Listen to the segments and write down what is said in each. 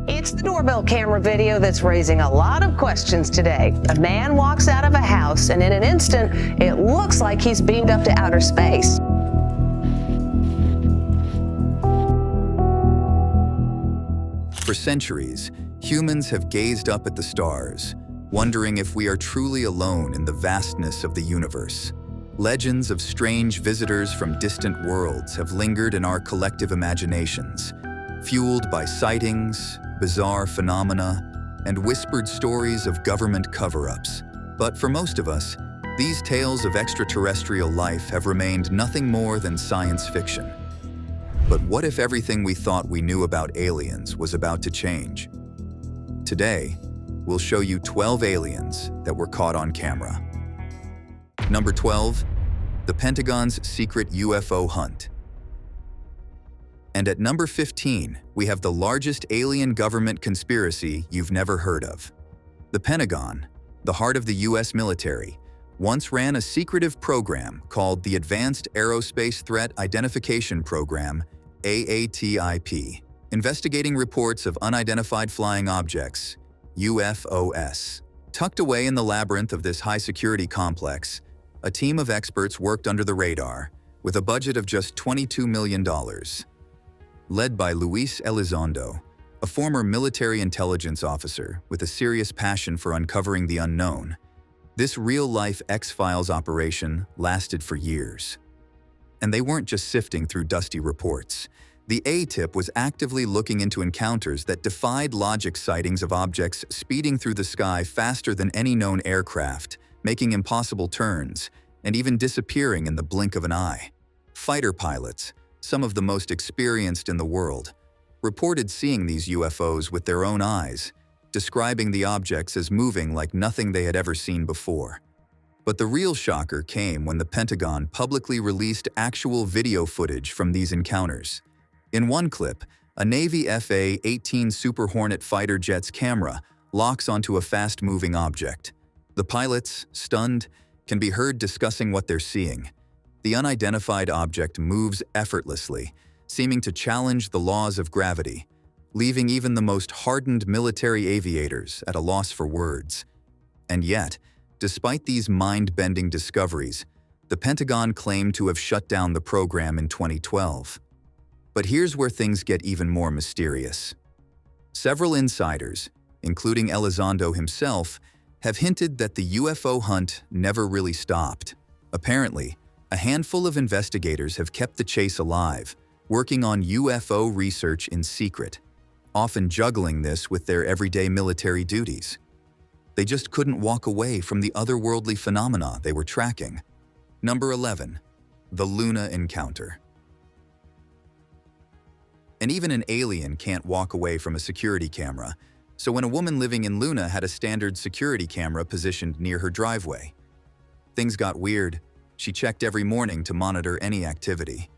It's the doorbell camera video that's raising a lot of questions today. A man walks out of a house, and in an instant, it looks like he's beamed up to outer space. For centuries, humans have gazed up at the stars, wondering if we are truly alone in the vastness of the universe. Legends of strange visitors from distant worlds have lingered in our collective imaginations, fueled by sightings, bizarre phenomena, and whispered stories of government cover-ups. But for most of us, these tales of extraterrestrial life have remained nothing more than science fiction. But what if everything we thought we knew about aliens was about to change? Today, we'll show you 12 aliens that were caught on camera. Number 12, the Pentagon's secret UFO hunt. And at number 15, we have the largest alien government conspiracy you've never heard of. The Pentagon, the heart of the US military, once ran a secretive program called the Advanced Aerospace Threat Identification Program, AATIP, investigating reports of unidentified flying objects, UFOs. Tucked away in the labyrinth of this high-security complex, a team of experts worked under the radar, with a budget of just $22 million. Led by Luis Elizondo, a former military intelligence officer with a serious passion for uncovering the unknown, this real-life X-Files operation lasted for years. And they weren't just sifting through dusty reports. The ATIP was actively looking into encounters that defied logic, sightings of objects speeding through the sky faster than any known aircraft, making impossible turns, and even disappearing in the blink of an eye. Fighter pilots, some of the most experienced in the world, reported seeing these UFOs with their own eyes, describing the objects as moving like nothing they had ever seen before. But the real shocker came when the Pentagon publicly released actual video footage from these encounters. In one clip, a Navy FA-18 Super Hornet fighter jet's camera locks onto a fast-moving object. The pilots, stunned, can be heard discussing what they're seeing. The unidentified object moves effortlessly, seeming to challenge the laws of gravity, leaving even the most hardened military aviators at a loss for words. And yet, despite these mind-bending discoveries, the Pentagon claimed to have shut down the program in 2012. But here's where things get even more mysterious. Several insiders, including Elizondo himself, have hinted that the UFO hunt never really stopped. Apparently, a handful of investigators have kept the chase alive, working on UFO research in secret, often juggling this with their everyday military duties. They just couldn't walk away from the otherworldly phenomena they were tracking. Number 11, the Luna encounter. And even an alien can't walk away from a security camera, so when a woman living in Luna had a standard security camera positioned near her driveway, things got weird. She checked every morning to monitor any activity.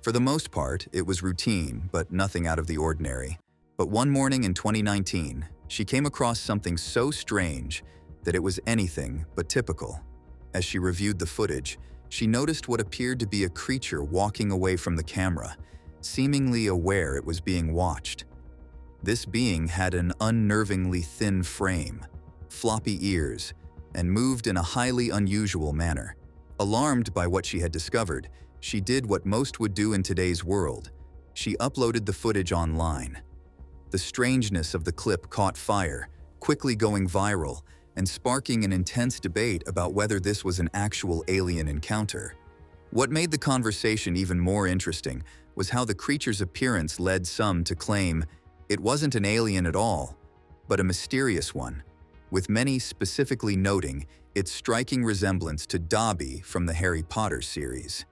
For the most part, it was routine, but nothing out of the ordinary. But one morning in 2019, she came across something so strange that it was anything but typical. As she reviewed the footage, she noticed what appeared to be a creature walking away from the camera, seemingly aware it was being watched. This being had an unnervingly thin frame, floppy ears, and moved in a highly unusual manner. Alarmed by what she had discovered, she did what most would do in today's world. She uploaded the footage online. The strangeness of the clip caught fire, quickly going viral and sparking an intense debate about whether this was an actual alien encounter. What made the conversation even more interesting was how the creature's appearance led some to claim it wasn't an alien at all, but a mysterious one, with many specifically noting its striking resemblance to Dobby from the Harry Potter series.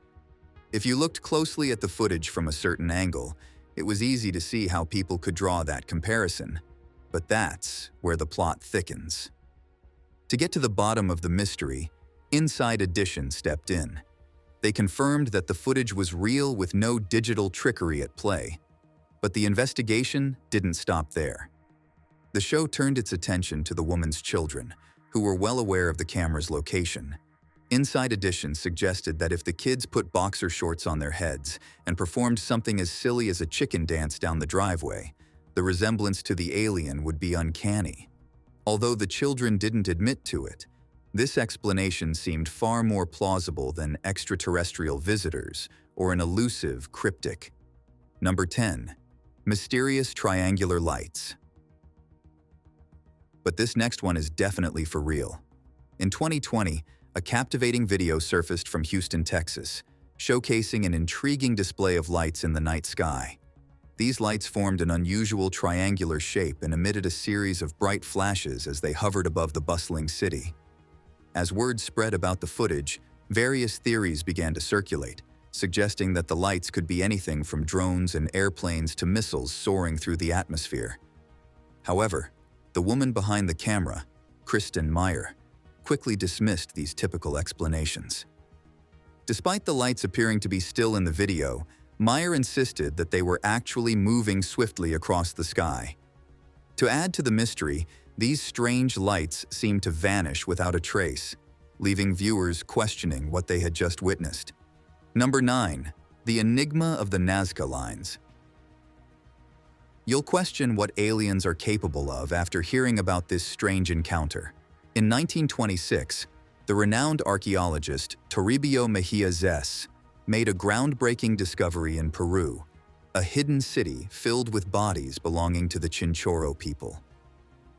If you looked closely at the footage from a certain angle, it was easy to see how people could draw that comparison. But that's where the plot thickens. To get to the bottom of the mystery, Inside Edition stepped in. They confirmed that the footage was real with no digital trickery at play. But the investigation didn't stop there. The show turned its attention to the woman's children, who were well aware of the camera's location. Inside Edition suggested that if the kids put boxer shorts on their heads and performed something as silly as a chicken dance down the driveway, the resemblance to the alien would be uncanny. Although the children didn't admit to it, this explanation seemed far more plausible than extraterrestrial visitors or an elusive cryptic. Number 10. Mysterious triangular lights. But this next one is definitely for real. In 2020, a captivating video surfaced from Houston, Texas, showcasing an intriguing display of lights in the night sky. These lights formed an unusual triangular shape and emitted a series of bright flashes as they hovered above the bustling city. As word spread about the footage, various theories began to circulate, suggesting that the lights could be anything from drones and airplanes to missiles soaring through the atmosphere. However, the woman behind the camera, Kristen Meyer, quickly dismissed these typical explanations. Despite the lights appearing to be still in the video, Meyer insisted that they were actually moving swiftly across the sky. To add to the mystery, these strange lights seemed to vanish without a trace, leaving viewers questioning what they had just witnessed. Number 9. The Enigma of the Nazca Lines. You'll question what aliens are capable of after hearing about this strange encounter. In 1926, the renowned archaeologist Toribio Mejia Zes made a groundbreaking discovery in Peru, a hidden city filled with bodies belonging to the Chinchorro people.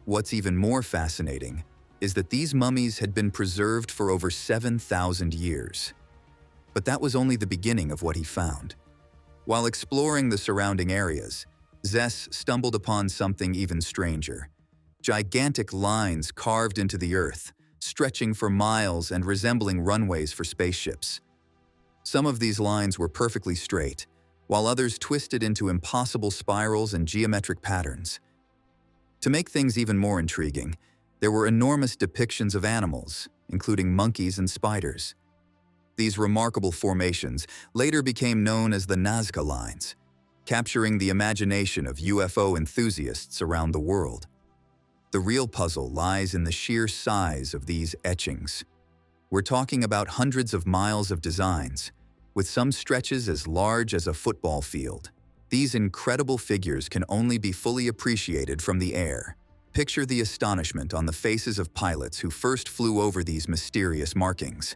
What's even more fascinating is that these mummies had been preserved for over 7,000 years. But that was only the beginning of what he found. While exploring the surrounding areas, Zes stumbled upon something even stranger. Gigantic lines carved into the earth, stretching for miles and resembling runways for spaceships. Some of these lines were perfectly straight, while others twisted into impossible spirals and geometric patterns. To make things even more intriguing, there were enormous depictions of animals, including monkeys and spiders. These remarkable formations later became known as the Nazca Lines, capturing the imagination of UFO enthusiasts around the world. The real puzzle lies in the sheer size of these etchings. We're talking about hundreds of miles of designs, with some stretches as large as a football field. These incredible figures can only be fully appreciated from the air. Picture the astonishment on the faces of pilots who first flew over these mysterious markings,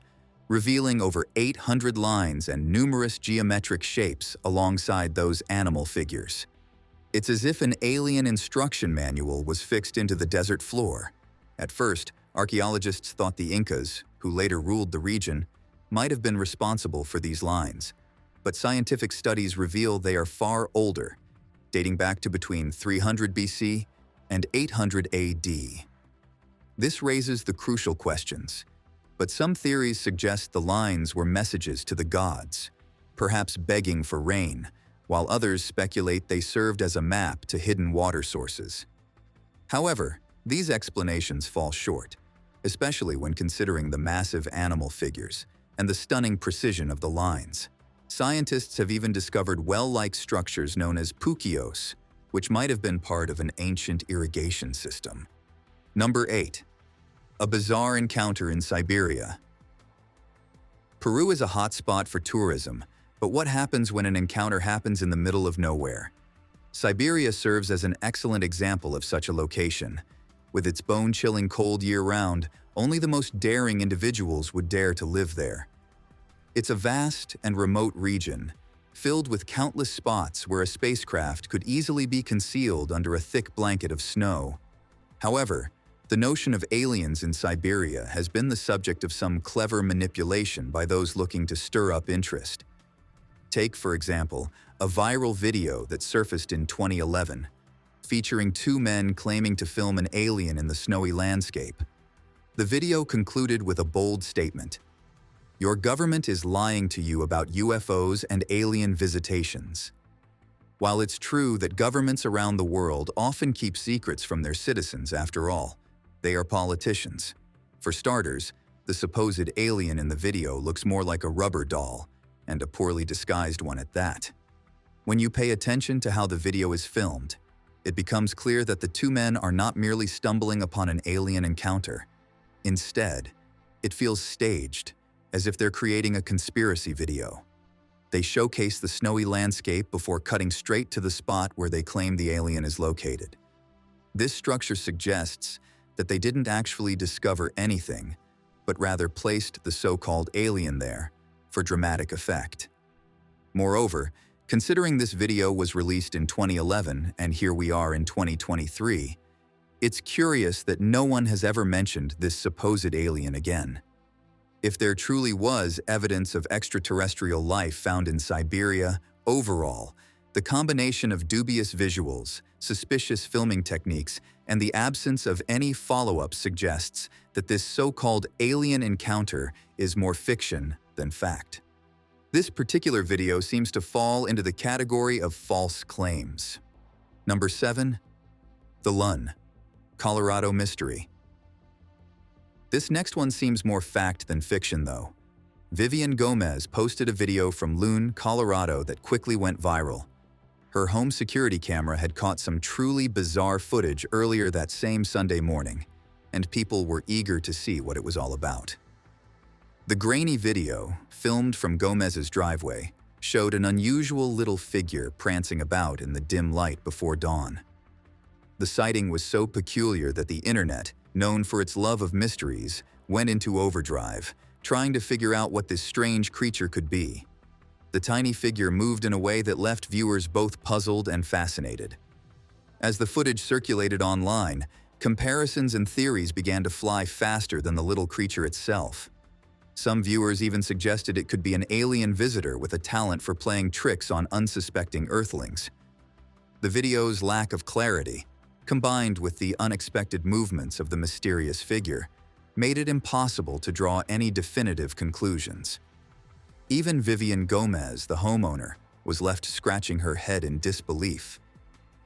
revealing over 800 lines and numerous geometric shapes alongside those animal figures. It's as if an alien instruction manual was fixed into the desert floor. At first, archaeologists thought the Incas, who later ruled the region, might have been responsible for these lines. But scientific studies reveal they are far older, dating back to between 300 BC and 800 AD. This raises the crucial questions, but some theories suggest the lines were messages to the gods, perhaps begging for rain, while others speculate they served as a map to hidden water sources. However, these explanations fall short, especially when considering the massive animal figures and the stunning precision of the lines. Scientists have even discovered well-like structures known as puquios, which might have been part of an ancient irrigation system. Number 8. A bizarre encounter in Siberia. Peru is a hotspot for tourism, but what happens when an encounter happens in the middle of nowhere? Siberia serves as an excellent example of such a location. With its bone-chilling cold year-round, only the most daring individuals would dare to live there. It's a vast and remote region, filled with countless spots where a spacecraft could easily be concealed under a thick blanket of snow. However, the notion of aliens in Siberia has been the subject of some clever manipulation by those looking to stir up interest. Take, for example, a viral video that surfaced in 2011, featuring two men claiming to film an alien in the snowy landscape. The video concluded with a bold statement: "Your government is lying to you about UFOs and alien visitations." While it's true that governments around the world often keep secrets from their citizens, after all, they are politicians. For starters, the supposed alien in the video looks more like a rubber doll, and a poorly disguised one at that. When you pay attention to how the video is filmed, it becomes clear that the two men are not merely stumbling upon an alien encounter. Instead, it feels staged, as if they're creating a conspiracy video. They showcase the snowy landscape before cutting straight to the spot where they claim the alien is located. This structure suggests that they didn't actually discover anything, but rather placed the so-called alien there for dramatic effect. Moreover, considering this video was released in 2011 and here we are in 2023, it's curious that no one has ever mentioned this supposed alien again. If there truly was evidence of extraterrestrial life found in Siberia, overall, the combination of dubious visuals, suspicious filming techniques, and the absence of any follow-up suggests that this so-called alien encounter is more fiction than fact. This particular video seems to fall into the category of false claims. Number 7. The Lun Colorado Mystery. This next one seems more fact than fiction, though. Vivian Gomez posted a video from Lun, Colorado that quickly went viral. Her home security camera had caught some truly bizarre footage earlier that same Sunday morning, and people were eager to see what it was all about. The grainy video, filmed from Gomez's driveway, showed an unusual little figure prancing about in the dim light before dawn. The sighting was so peculiar that the internet, known for its love of mysteries, went into overdrive, trying to figure out what this strange creature could be. The tiny figure moved in a way that left viewers both puzzled and fascinated. As the footage circulated online, comparisons and theories began to fly faster than the little creature itself. Some viewers even suggested it could be an alien visitor with a talent for playing tricks on unsuspecting Earthlings. The video's lack of clarity, combined with the unexpected movements of the mysterious figure, made it impossible to draw any definitive conclusions. Even Vivian Gomez, the homeowner, was left scratching her head in disbelief.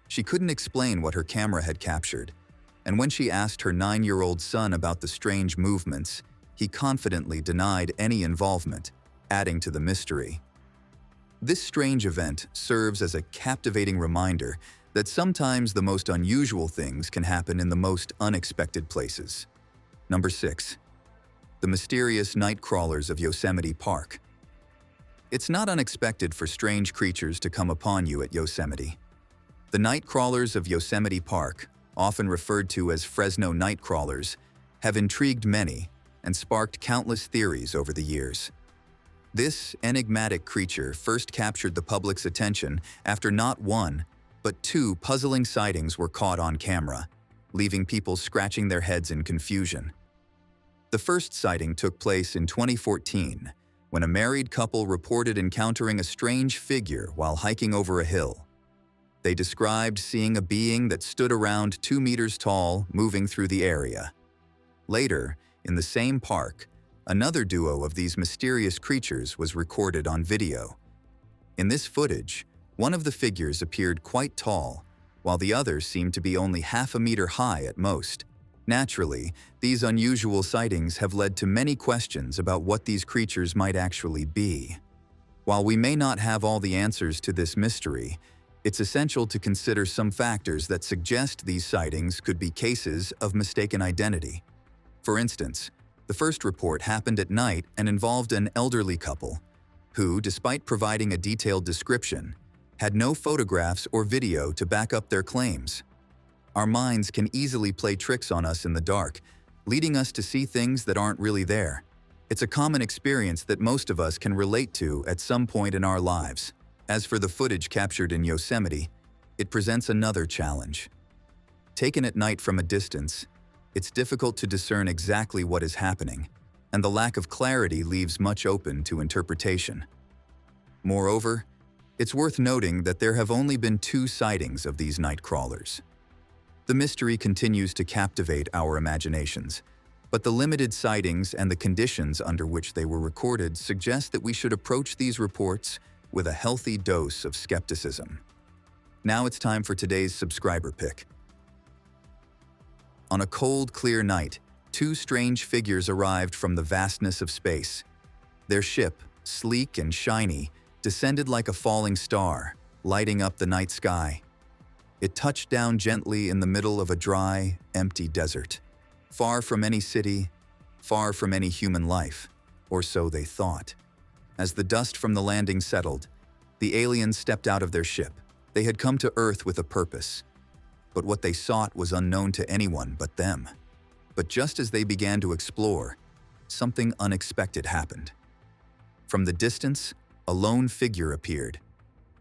She couldn't explain what her camera had captured, and when she asked her 9-year-old son about the strange movements, he confidently denied any involvement, adding to the mystery. This strange event serves as a captivating reminder that sometimes the most unusual things can happen in the most unexpected places. Number 6. The mysterious nightcrawlers of Yosemite Park. It's not unexpected for strange creatures to come upon you at Yosemite. The nightcrawlers of Yosemite Park, often referred to as Fresno nightcrawlers, have intrigued many and sparked countless theories over the years. This enigmatic creature first captured the public's attention after not one, but 2 puzzling sightings were caught on camera, leaving people scratching their heads in confusion. The first sighting took place in 2014, when a married couple reported encountering a strange figure while hiking over a hill. They described seeing a being that stood around 2 meters tall moving through the area. Later, in the same park, another duo of these mysterious creatures was recorded on video. In this footage, one of the figures appeared quite tall, while the other seemed to be only half a meter high at most. Naturally, these unusual sightings have led to many questions about what these creatures might actually be. While we may not have all the answers to this mystery, it's essential to consider some factors that suggest these sightings could be cases of mistaken identity. For instance, the first report happened at night and involved an elderly couple who, despite providing a detailed description, had no photographs or video to back up their claims. Our minds can easily play tricks on us in the dark, leading us to see things that aren't really there. It's a common experience that most of us can relate to at some point in our lives. As for the footage captured in Yosemite, it presents another challenge. Taken at night from a distance, it's difficult to discern exactly what is happening, and the lack of clarity leaves much open to interpretation. Moreover, it's worth noting that there have only been 2 sightings of these nightcrawlers. The mystery continues to captivate our imaginations, but the limited sightings and the conditions under which they were recorded suggest that we should approach these reports with a healthy dose of skepticism. Now it's time for today's subscriber pick. On a cold, clear night, 2 strange figures arrived from the vastness of space. Their ship, sleek and shiny, descended like a falling star, lighting up the night sky. It touched down gently in the middle of a dry, empty desert, far from any city, far from any human life, or so they thought. As the dust from the landing settled, the aliens stepped out of their ship. They had come to Earth with a purpose. But what they sought was unknown to anyone but them. But just as they began to explore, something unexpected happened. From the distance, a lone figure appeared.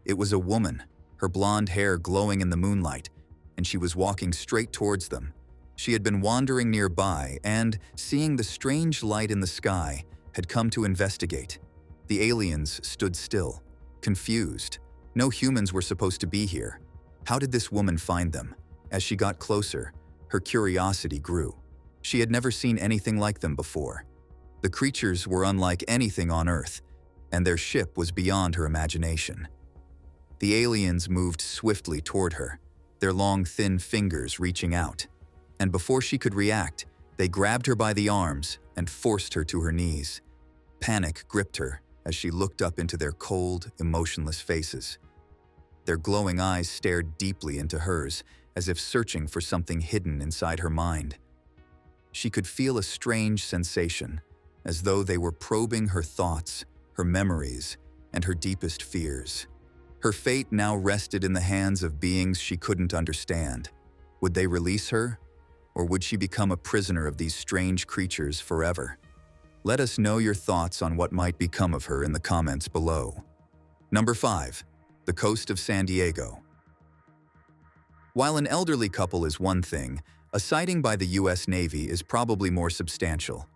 It was a woman, her blonde hair glowing in the moonlight, and she was walking straight towards them. She had been wandering nearby and, seeing the strange light in the sky, had come to investigate. The aliens stood still, confused. No humans were supposed to be here. How did this woman find them? As she got closer, her curiosity grew. She had never seen anything like them before. The creatures were unlike anything on Earth, and their ship was beyond her imagination. The aliens moved swiftly toward her, their long, thin fingers reaching out. And before she could react, they grabbed her by the arms and forced her to her knees. Panic gripped her as she looked up into their cold, emotionless faces. Their glowing eyes stared deeply into hers, as if searching for something hidden inside her mind. She could feel a strange sensation, as though they were probing her thoughts, her memories, and her deepest fears. Her fate now rested in the hands of beings she couldn't understand. Would they release her, or would she become a prisoner of these strange creatures forever? Let us know your thoughts on what might become of her in the comments below. Number 5. The coast of San Diego. While an elderly couple is one thing, a sighting by the U.S. Navy is probably more substantial.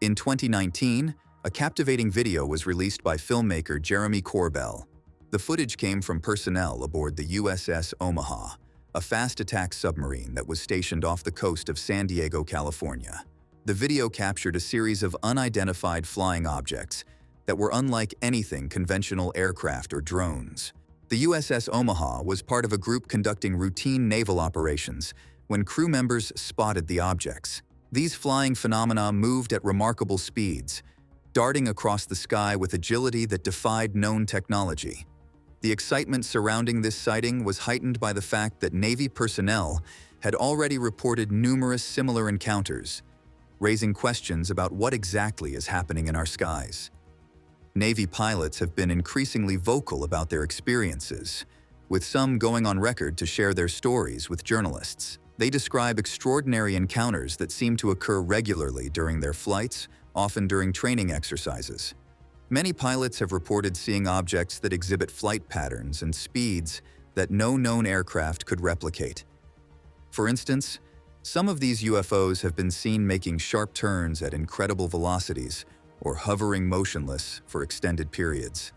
In 2019, a captivating video was released by filmmaker Jeremy Corbell. The footage came from personnel aboard the USS Omaha, a fast-attack submarine that was stationed off the coast of San Diego, California. The video captured a series of unidentified flying objects that were unlike anything conventional aircraft or drones. The USS Omaha was part of a group conducting routine naval operations when crew members spotted the objects. These flying phenomena moved at remarkable speeds, darting across the sky with agility that defied known technology. The excitement surrounding this sighting was heightened by the fact that Navy personnel had already reported numerous similar encounters, raising questions about what exactly is happening in our skies. Navy pilots have been increasingly vocal about their experiences, with some going on record to share their stories with journalists. They describe extraordinary encounters that seem to occur regularly during their flights, often during training exercises. Many pilots have reported seeing objects that exhibit flight patterns and speeds that no known aircraft could replicate. For instance, some of these UFOs have been seen making sharp turns at incredible velocities or hovering motionless for extended periods.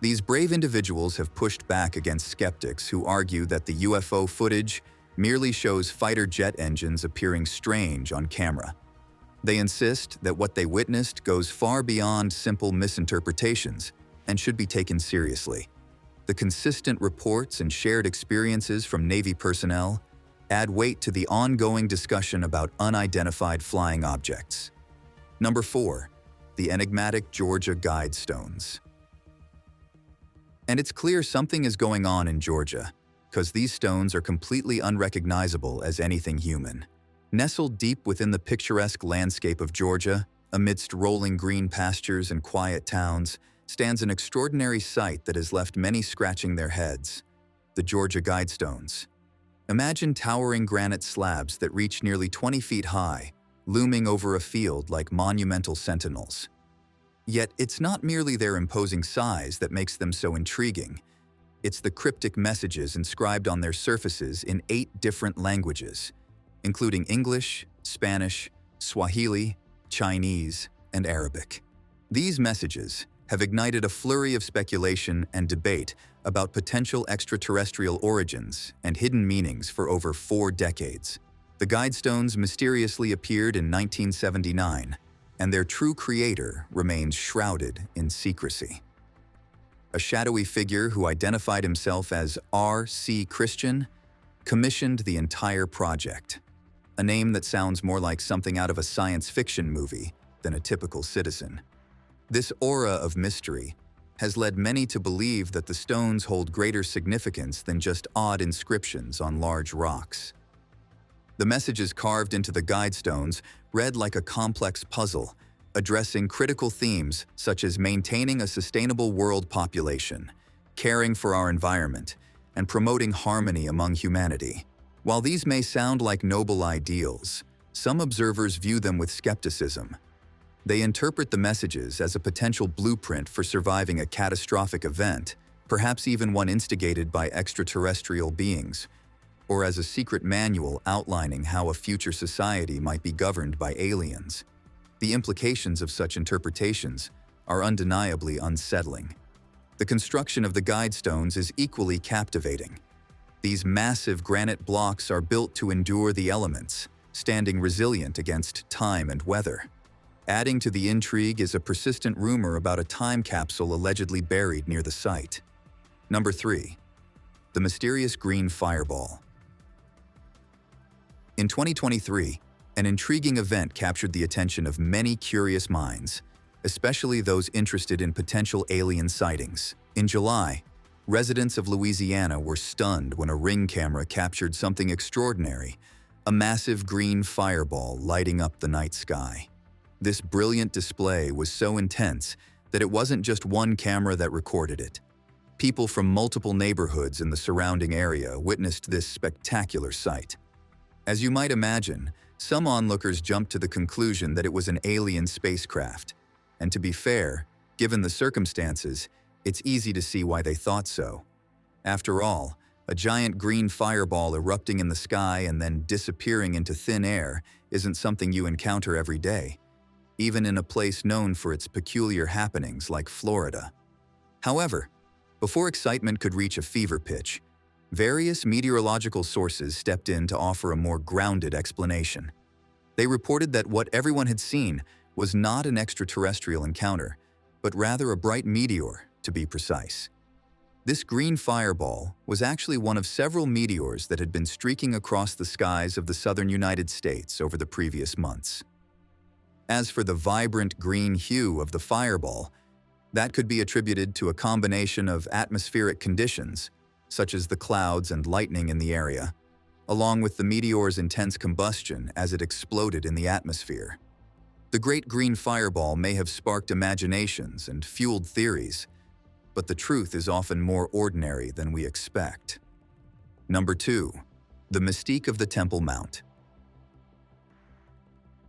These brave individuals have pushed back against skeptics who argue that the UFO footage merely shows fighter jet engines appearing strange on camera. They insist that what they witnessed goes far beyond simple misinterpretations and should be taken seriously. The consistent reports and shared experiences from Navy personnel add weight to the ongoing discussion about unidentified flying objects. Number 4. The enigmatic Georgia Guidestones. And it's clear something is going on in Georgia, because these stones are completely unrecognizable as anything human. Nestled deep within the picturesque landscape of Georgia, amidst rolling green pastures and quiet towns, stands an extraordinary sight that has left many scratching their heads: the Georgia Guidestones. Imagine towering granite slabs that reach nearly 20 feet high, looming over a field like monumental sentinels. Yet it's not merely their imposing size that makes them so intriguing. It's the cryptic messages inscribed on their surfaces in 8 different languages, including English, Spanish, Swahili, Chinese, and Arabic. These messages have ignited a flurry of speculation and debate about potential extraterrestrial origins and hidden meanings for over 4 decades. The Guidestones mysteriously appeared in 1979, and their true creator remains shrouded in secrecy. A shadowy figure who identified himself as R.C. Christian commissioned the entire project, a name that sounds more like something out of a science fiction movie than a typical citizen. This aura of mystery has led many to believe that the stones hold greater significance than just odd inscriptions on large rocks. The messages carved into the Guidestones read like a complex puzzle, addressing critical themes such as maintaining a sustainable world population, caring for our environment, and promoting harmony among humanity. While these may sound like noble ideals, some observers view them with skepticism. They interpret the messages as a potential blueprint for surviving a catastrophic event, perhaps even one instigated by extraterrestrial beings, or as a secret manual outlining how a future society might be governed by aliens. The implications of such interpretations are undeniably unsettling. The construction of the Guidestones is equally captivating. These massive granite blocks are built to endure the elements, standing resilient against time and weather. Adding to the intrigue is a persistent rumor about a time capsule allegedly buried near the site. Number 3. The mysterious green fireball. In 2023, an intriguing event captured the attention of many curious minds, especially those interested in potential alien sightings. In July, residents of Louisiana were stunned when a Ring camera captured something extraordinary, a massive green fireball lighting up the night sky. This brilliant display was so intense that it wasn't just one camera that recorded it. People from multiple neighborhoods in the surrounding area witnessed this spectacular sight. As you might imagine, some onlookers jumped to the conclusion that it was an alien spacecraft. And to be fair, given the circumstances, it's easy to see why they thought so. After all, a giant green fireball erupting in the sky and then disappearing into thin air isn't something you encounter every day, even in a place known for its peculiar happenings like Florida. However, before excitement could reach a fever pitch, various meteorological sources stepped in to offer a more grounded explanation. They reported that what everyone had seen was not an extraterrestrial encounter, but rather a bright meteor, to be precise. This green fireball was actually one of several meteors that had been streaking across the skies of the southern United States over the previous months. As for the vibrant green hue of the fireball, that could be attributed to a combination of atmospheric conditions, such as the clouds and lightning in the area, along with the meteor's intense combustion as it exploded in the atmosphere. The Great Green Fireball may have sparked imaginations and fueled theories, but the truth is often more ordinary than we expect. Number 2. The mystique of the Temple Mount.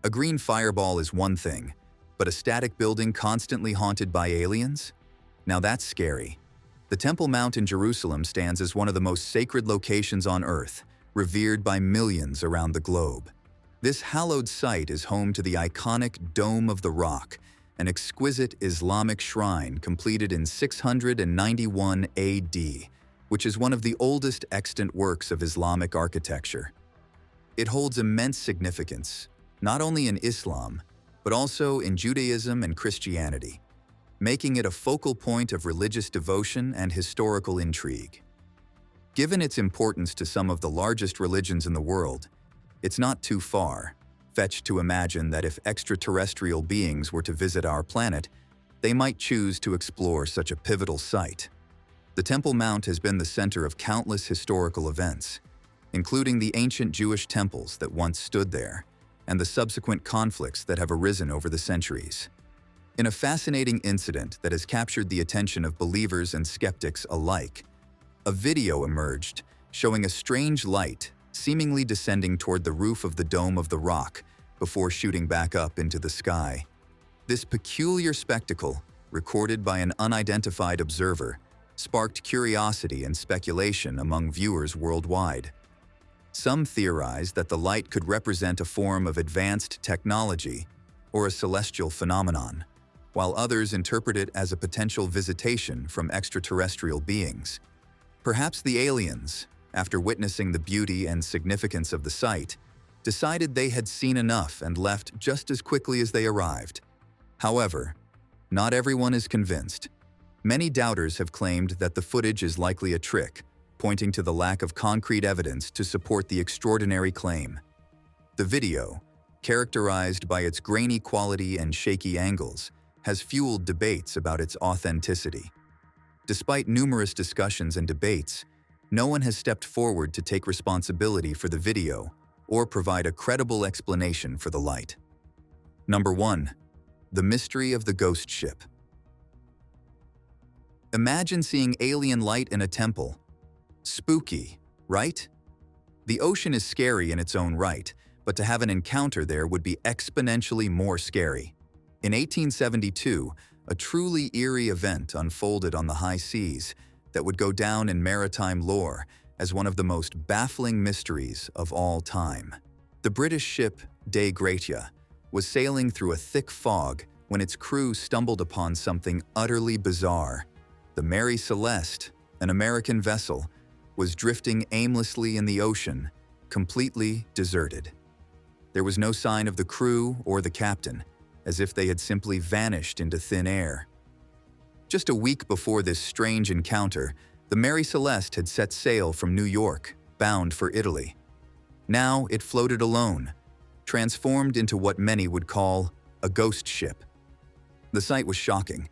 A green fireball is one thing, but a static building constantly haunted by aliens? Now that's scary. The Temple Mount in Jerusalem stands as one of the most sacred locations on Earth, revered by millions around the globe. This hallowed site is home to the iconic Dome of the Rock, an exquisite Islamic shrine completed in 691 AD, which is one of the oldest extant works of Islamic architecture. It holds immense significance, not only in Islam, but also in Judaism and Christianity, making it a focal point of religious devotion and historical intrigue. Given its importance to some of the largest religions in the world, it's not too far-fetched to imagine that if extraterrestrial beings were to visit our planet, they might choose to explore such a pivotal site. The Temple Mount has been the center of countless historical events, including the ancient Jewish temples that once stood there, and the subsequent conflicts that have arisen over the centuries. In a fascinating incident that has captured the attention of believers and skeptics alike, a video emerged showing a strange light seemingly descending toward the roof of the Dome of the Rock before shooting back up into the sky. This peculiar spectacle, recorded by an unidentified observer, sparked curiosity and speculation among viewers worldwide. Some theorized that the light could represent a form of advanced technology or a celestial phenomenon, while others interpret it as a potential visitation from extraterrestrial beings. Perhaps the aliens, after witnessing the beauty and significance of the site, decided they had seen enough and left just as quickly as they arrived. However, not everyone is convinced. Many doubters have claimed that the footage is likely a trick, pointing to the lack of concrete evidence to support the extraordinary claim. The video, characterized by its grainy quality and shaky angles, has fueled debates about its authenticity. Despite numerous discussions and debates, no one has stepped forward to take responsibility for the video or provide a credible explanation for the light. Number 1. The mystery of the ghost ship. Imagine seeing alien light in a temple. Spooky, right? The ocean is scary in its own right, but to have an encounter there would be exponentially more scary. In 1872, a truly eerie event unfolded on the high seas that would go down in maritime lore as one of the most baffling mysteries of all time. The British ship De Gratia was sailing through a thick fog when its crew stumbled upon something utterly bizarre. The Mary Celeste, an American vessel, was drifting aimlessly in the ocean, completely deserted. There was no sign of the crew or the captain, as if they had simply vanished into thin air. Just a week before this strange encounter, the Mary Celeste had set sail from New York, bound for Italy. Now it floated alone, transformed into what many would call a ghost ship. The sight was shocking.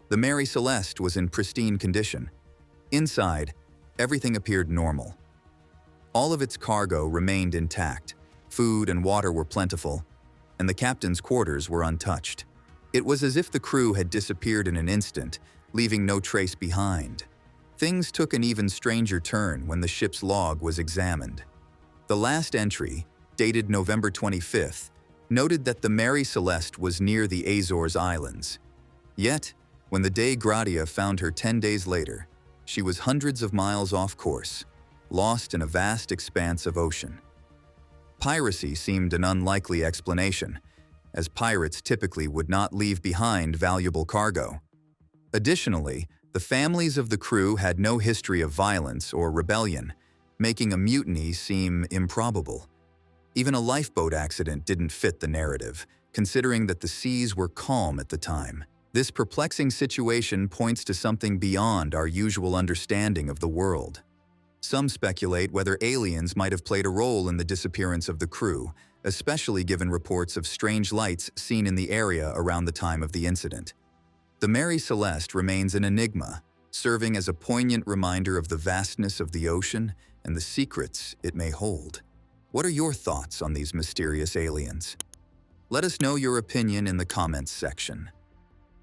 The Mary Celeste was in pristine condition. Inside, everything appeared normal. All of its cargo remained intact, food and water were plentiful, and the captain's quarters were untouched. It was as if the crew had disappeared in an instant, leaving no trace behind. Things took an even stranger turn when the ship's log was examined. The last entry, dated November 25th, noted that the Mary Celeste was near the Azores Islands. Yet, when the De Gratia found her 10 days later, she was hundreds of miles off course, lost in a vast expanse of ocean. Piracy seemed an unlikely explanation, as pirates typically would not leave behind valuable cargo. Additionally, the families of the crew had no history of violence or rebellion, making a mutiny seem improbable. Even a lifeboat accident didn't fit the narrative, considering that the seas were calm at the time. This perplexing situation points to something beyond our usual understanding of the world. Some speculate whether aliens might have played a role in the disappearance of the crew, especially given reports of strange lights seen in the area around the time of the incident. The Mary Celeste remains an enigma, serving as a poignant reminder of the vastness of the ocean and the secrets it may hold. What are your thoughts on these mysterious aliens? Let us know your opinion in the comments section.